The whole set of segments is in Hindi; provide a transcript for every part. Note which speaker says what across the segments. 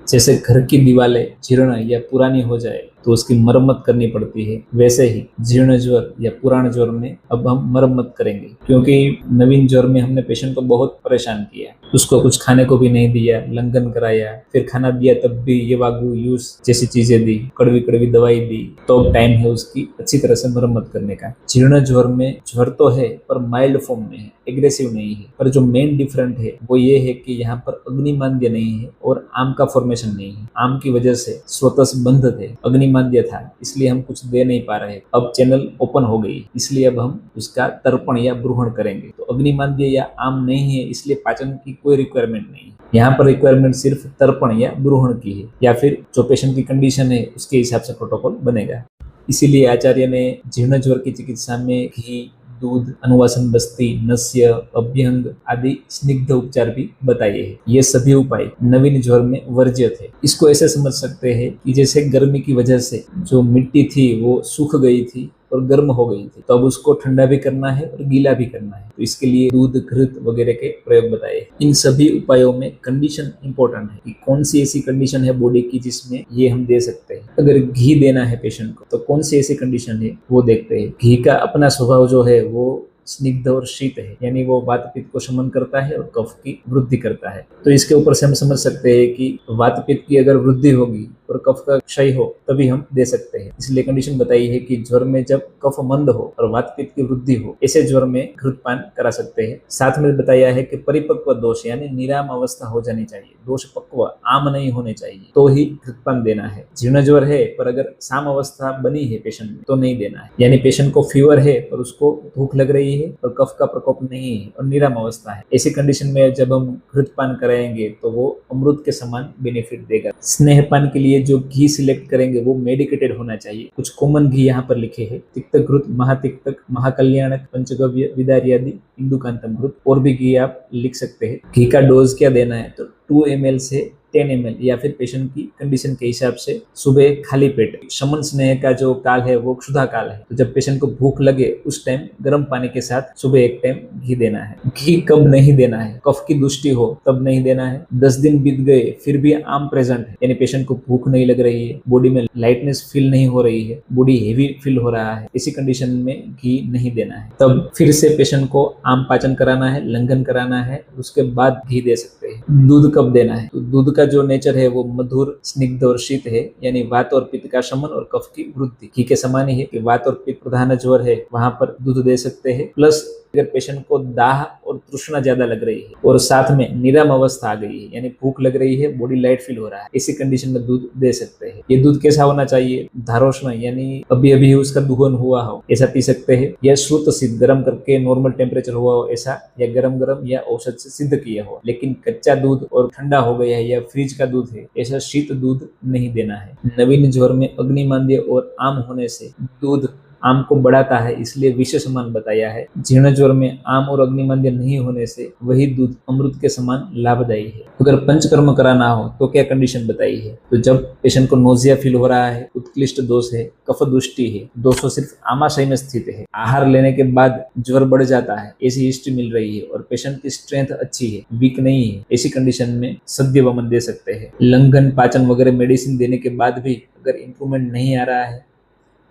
Speaker 1: जैसे घर की दीवारें जीर्ण या पुरानी हो जाए तो उसकी मरम्मत करनी पड़ती है, वैसे ही जीर्ण ज्वर या पुराने ज्वर में अब हम मरम्मत करेंगे, क्योंकि नवीन ज्वर में हमने पेशेंट को बहुत परेशान किया, उसको कुछ खाने को भी नहीं दिया, लंघन कराया, फिर खाना दिया तब भी ये वागू यूज जैसी चीजें दी, कड़वी कड़वी दवाई दी। तो अब टाइम है उसकी अच्छी तरह से मरम्मत करने का। जीर्ण ज्वर में ज्वर तो है पर माइल्ड फॉर्म में है, एग्रेसिव नहीं है। पर जो मेन डिफरेंट है वो ये है कि यहाँ पर अग्निमांद्य नहीं है और आम का फॉर्मेशन नहीं है। आम की वजह से स्वतः बंध थे, अग्निमांद्य था, इसलिए हम कुछ दे नहीं पा रहे। अब चैनल ओपन हो गई, इसलिए अब हम उसका तर्पण या ब्रूहण करेंगे। तो अग्निमांद्य या आम नहीं है, इसलिए पाचन की कोई रिक्वायरमेंट नहीं है। यहाँ पर रिक्वायरमेंट सिर्फ तर्पण या ब्रूहण की है, या फिर जो पेशेंट की कंडीशन है उसके हिसाब से प्रोटोकॉल बनेगा। इसीलिए आचार्य ने जीर्ण ज्वर की चिकित्सा में घी, दूध, अनुवासन बस्ती, नस्य, अभ्यंग आदि स्निग्ध उपचार भी बताए हैं। ये सभी उपाय नवीन ज्वर में वर्ज्य थे। इसको ऐसे समझ सकते हैं कि जैसे गर्मी की वजह से जो मिट्टी थी वो सूख गई थी और गर्म हो गई थी, तो अब उसको ठंडा भी करना है और गीला भी करना है। तो इसके लिए दूध, घृत वगैरह के प्रयोग बताए। इन सभी उपायों में कंडीशन इंपॉर्टेंट है कि कौन सी ऐसी कंडीशन है बॉडी की जिसमें ये हम दे सकते हैं। अगर घी देना है पेशेंट को तो कौन सी ऐसी कंडीशन है वो देखते हैं। घी का अपना स्वभाव जो है वो स्निग्ध और शीत है, यानी वो वात पित्त को शमन करता है और कफ की वृद्धि करता है। तो इसके ऊपर से हम समझ सकते हैं कि वात पित्त की अगर वृद्धि होगी और कफ का क्षय हो तभी हम दे सकते हैं। इसलिए कंडीशन बताई है कि ज्वर में जब कफ मंद हो और वात पित्त की वृद्धि हो, ऐसे ज्वर में घृतपान करा सकते हैं। साथ में बताया है कि परिपक्व दोष यानी निराम अवस्था हो जानी चाहिए, दोष पक्व आम नहीं होने चाहिए, तो ही घृतपान देना है। जीर्ण ज्वर है पर अगर साम अवस्था बनी है पेशेंट में तो नहीं देना है। यानी पेशेंट को फीवर है पर उसको भूख लग रही है और कफ का प्रकोप नहीं है और निराम अवस्था है, ऐसी कंडीशन में जब हम घृतपान कराएंगे तो वो अमृत के समान बेनिफिट देगा। स्नेहपान के लिए जो घी सिलेक्ट करेंगे वो मेडिकेटेड होना चाहिए। कुछ कॉमन घी यहाँ पर लिखे हैं, तिक्त घृत, महातिक्तक, महाकल्याणक, पंचगव्य, विदार्यादि, इंदुकांतम घृत, और भी घी आप लिख सकते हैं। घी का डोज क्या देना है तो 2 ml से 10 ml या फिर पेशेंट की कंडीशन के हिसाब से सुबह खाली पेट। शमन स्नेह का जो काल है वो क्षुधा काल है, तो जब पेशेंट को भूख लगे उस टाइम गर्म पानी के साथ सुबह एक टाइम घी देना है। घी कब नहीं देना है, कफ की दुष्टि हो तब नहीं देना है। 10 दिन बीत गए फिर भी आम प्रेजेंट है, यानी पेशेंट को भूख नहीं लग रही है, बॉडी में लाइटनेस फील नहीं हो रही है, बॉडी हेवी फील हो रहा है, इसी कंडीशन में घी नहीं देना है। तब फिर से पेशेंट को आम पाचन कराना है, लंघन कराना है, उसके बाद घी दे सकते हैं। दूध कब देना है तो दूध का जो नेचर है वो मधुर, स्निग्ध और शीत है, यानी वात और पित्त का शमन और कफ की वृद्धि। घी के समान ही है कि वात और पित्त प्रधान ज्वर है वहां पर दूध दे सकते हैं। प्लस अगर पेशेंट को दाह और तृष्णा ज्यादा लग रही है और साथ में निराम अवस्था आ गई है, यानी भूख लग रही है, बॉडी लाइट फील हो रहा है, इसी कंडीशन में दूध दे सकते हैं। ये दूध कैसा होना चाहिए, धारोष्ण यानी अभी अभी उसका दुहन हुआ हो ऐसा पी सकते हैं, या श्रुत सिद्ध गर्म करके नॉर्मल टेम्परेचर हुआ हो ऐसा, या गरम गरम या औषध से सिद्ध किया हो। लेकिन कच्चा दूध और ठंडा हो गया है या फ्रिज का दूध है ऐसा शीत दूध नहीं देना है। नवीन ज्वर में अग्निमांद्य और आम होने से दूध आम को बढ़ाता है, इसलिए विशेष समान बताया है। जीर्ण ज्वर में आम और अग्निमांद्य नहीं होने से वही दूध अमृत के समान लाभदायी है। अगर पंचकर्म कराना हो तो क्या कंडीशन बताई है तो जब पेशेंट को नोजिया फील हो रहा है, उत्कृष्ट दोष है, कफ दुष्टि है, दोषों सिर्फ आमाशय में स्थित है, आहार लेने के बाद ज्वर बढ़ जाता है ऐसी हिस्ट्री मिल रही है और पेशेंट की स्ट्रेंथ अच्छी है, वीक नहीं है, ऐसी कंडीशन में सद्य वमन दे सकते हैं। लंघन, पाचन वगैरह मेडिसिन देने के बाद भी अगर इंप्रूवमेंट नहीं आ रहा है,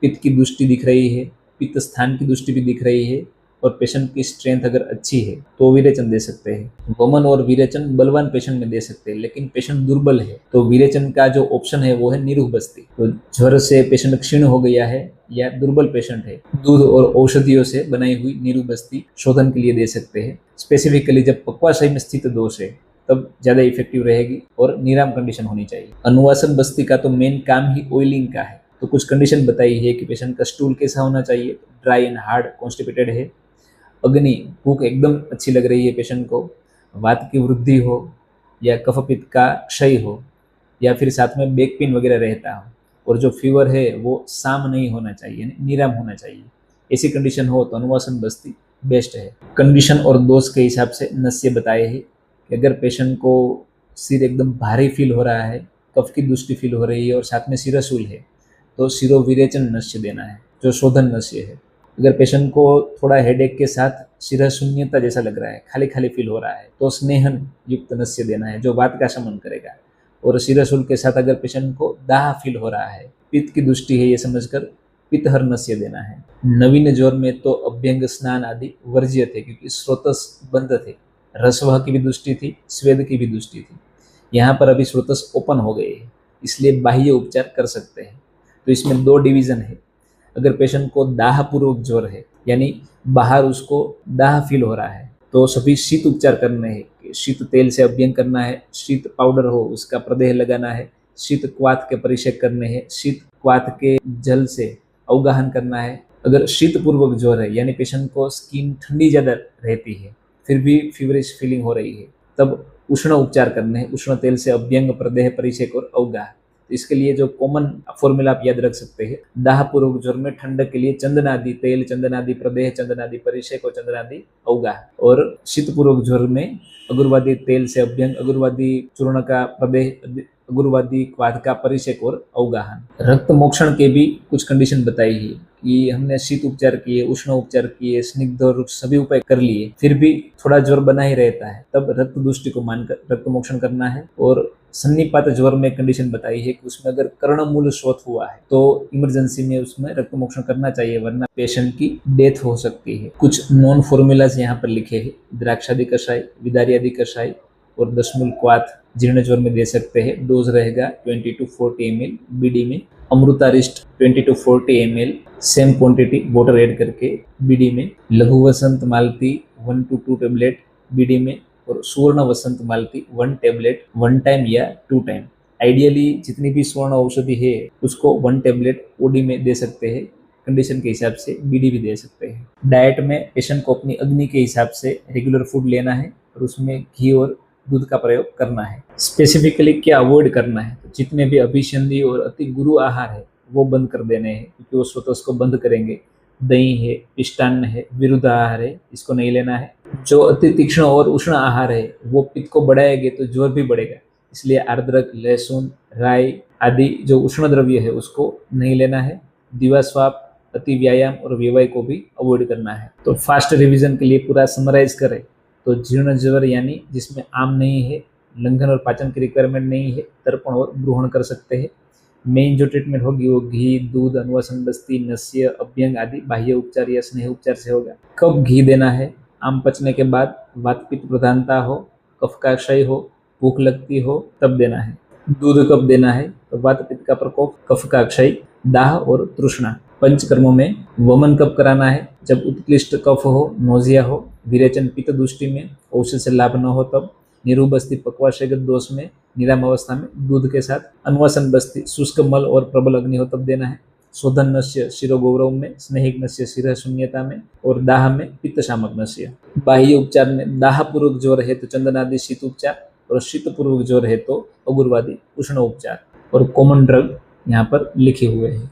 Speaker 1: पित्त की दृष्टि दिख रही है, पित्त स्थान की दृष्टि भी दिख रही है और पेशेंट की स्ट्रेंथ अगर अच्छी है तो विरेचन दे सकते हैं। वमन और विरेचन बलवान पेशेंट में दे सकते हैं, लेकिन पेशेंट दुर्बल है तो विरेचन का जो ऑप्शन है वो है निरूह बस्ती। तो ज्वर से पेशेंट क्षीण हो गया है या दुर्बल पेशेंट है, दूध और औषधियों से बनाई हुई निरूह बस्ती शोधन के लिए दे सकते हैं। स्पेसिफिकली जब पक्वाशय में स्थित दोष है तब ज्यादा इफेक्टिव रहेगी और निराम कंडीशन होनी चाहिए। अनुवासन बस्ती का तो मेन काम ही ऑयलिंग का है, तो कुछ कंडीशन बताई है कि पेशेंट का स्टूल कैसा होना चाहिए, ड्राई एंड हार्ड, कॉन्स्टिपेटेड है, अग्नि, भूख एकदम अच्छी लग रही है पेशेंट को, वात की वृद्धि हो या कफ पित्त का क्षय हो, या फिर साथ में बैक पेन वगैरह रहता हो, और जो फीवर है वो साम नहीं होना चाहिए, निराम होना चाहिए। ऐसी कंडीशन हो तो अनुवासन बस्ती बेस्ट है। कंडीशन और दोष के हिसाब से नस्य बताए हैं कि अगर पेशेंट को सिर एकदम भारी फील हो रहा है, कफ की दृष्टि फील हो रही है और साथ में सिरसूल है तो सिरोविरेचन नस्य देना है, जो शोधन नस्य है। अगर पेशेंट को थोड़ा हेडेक के साथ सिर शून्यता जैसा लग रहा है, खाली खाली फील हो रहा है तो स्नेहन युक्त नस्य देना है, जो वात का शमन करेगा। और शिरशूल के साथ अगर पेशेंट को दाह फील हो रहा है, पित्त की दृष्टि है ये समझकर पित्तहर नस्य देना है। नवीन ज्वर में तो अभ्यंग स्नान आदि वर्ज्य थे क्योंकि स्रोतस बंद थे, रसवह की भी दृष्टि थी, स्वेद की भी दृष्टि थी। यहाँ पर अभी स्रोतस ओपन हो गए हैं, इसलिए बाह्य उपचार कर सकते हैं। तो इसमें 2 डिवीजन है। अगर पेशेंट को दाह पूर्वक ज्वर है यानी बाहर उसको दाह फील हो रहा है तो सभी शीत उपचार करने हैं। शीत तेल से अभ्यंग करना है, शीत पाउडर हो उसका प्रदेह लगाना है, शीत क्वाथ के परिषेक करने हैं, शीत क्वाथ के जल से अवगाहन करना है। अगर शीत पूर्वक ज्वर है यानी पेशेंट को स्किन ठंडी ज्यादा रहती है फिर भी फीवरिश फीलिंग हो रही है, तब उष्ण उपचार करने हैं। उष्ण तेल से अभ्यंग, प्रदेह, परिषेक और अवगाह। इसके लिए जो कॉमन फॉर्मूला आप याद रख सकते हैं, दाह पूर्वक ज्वर में ठंडक के लिए चंदनादि तेल, चंदनादि प्रदेह, चंदनादि परिषेक और चंदनादि अवगाह। और शीत पूर्वक ज्वर में अगुरवादी तेल से अभ्यंग, अगुरवादी चूर्ण का प्रदेह, अगुरवादी क्वाथ का परिषेक और अवगाहन। रक्त मोक्षण के भी कुछ कंडीशन बताई है कि हमने शीत उपचार किए, उष्ण उपचार किए, स्निग्ध और सभी उपाय कर लिए, फिर भी थोड़ा ज्वर बना ही रहता है, तब रक्त दृष्टि को मानकर रक्त मोक्षण करना है। और सन्निपात ज्वर में कंडीशन बताई है कि उसमें अगर कर्णमूल शोथ हुआ है तो इमरजेंसी में उसमें रक्त मोक्षण करना चाहिए, वरना पेशेंट की डेथ हो सकती है। कुछ नॉन फॉर्मूलाज यहाँ पर लिखे हैं। द्राक्षादि कषाय, विदारियादि कषाय और दशमूल क्वाथ जीर्ण ज्वर में दे सकते हैं। डोज रहेगा 20 to 40 ml बीडी में। Amritarishta 20 to 40 ml same quantity water add करके बीडी में। लघु वसंत मालती 1 to 2 टेबलेट बीडी में। और सुवर्ण वसंत मालती 1 टेबलेट 1 टाइम या 2 टाइम। आइडियली जितनी भी स्वर्ण औषधि है उसको 1 टेबलेट ओडी में दे सकते हैं, कंडीशन के हिसाब से बीडी भी दे सकते हैं। डाइट में पेशेंट को अपनी अग्नि के हिसाब से रेगुलर फूड लेना है और उसमें घी और दूध का प्रयोग करना है। स्पेसिफिकली क्या अवॉइड करना है, तो जितने भी अभिसंधि और अति गुरु आहार है वो बंद कर देने हैं क्योंकि वो स्वतः को बंद करेंगे। दही है, पिष्टान्न है, विरुद्ध आहार है, इसको नहीं लेना है। जो अति तीक्ष्ण और उष्ण आहार है वो पित्त को बढ़ाएंगे तो ज्वर भी बढ़ेगा, इसलिए अदरक, लहसुन, राई आदि जो उष्ण द्रव्य है उसको नहीं लेना है। दिवास्वाप, अति व्यायाम और व्यवय को भी अवॉइड करना है। तो फास्ट रिवीजन के लिए पूरा समराइज करें तो जीर्ण ज्वर यानी जिसमें आम नहीं है, लंघन और पाचन की रिक्वायरमेंट नहीं है, तर्पण और ग्रहण कर सकते हैं। मेन जो ट्रीटमेंट होगी वो घी, दूध, अनुवासन बस्ती, नस्य, अभ्यंग आदि बाह्य उपचार या स्नेह उपचार से होगा। कब घी देना है? आम पचने के बाद, वात पित्त प्रधानता हो, कफ का क्षय हो, भूख लगती हो तब देना है। दूध कब देना है? तो वात पित्त का प्रकोप, कफ का क्षय, दाह और तृष्णा। पंचकर्मों में वमन कब कराना है? जब उत्कृष्ट कफ हो, नोजिया हो, विरेचन पित्त दृष्टि में, औषध से लाभ न हो तब। निरुबस्ती पक्वाशयगत दोष में, निराम अवस्था में दूध के साथ। अनुवासन बस्ती शुष्क मल और प्रबल अग्नि हो तब देना है। शोधन नस्य शिरोगौरव में, स्नेहिक नस्य शिर शून्यता में और दाह में पित्त शामक नस्य। बाह्य उपचार में दाह पूर्वक ज्वर है तो चंदनादि शीत उपचार और शीत पूर्वक ज्वर है तो अगुरवादी उष्ण उपचार। और कॉमन ड्रग यहाँ पर लिखे हुए हैं।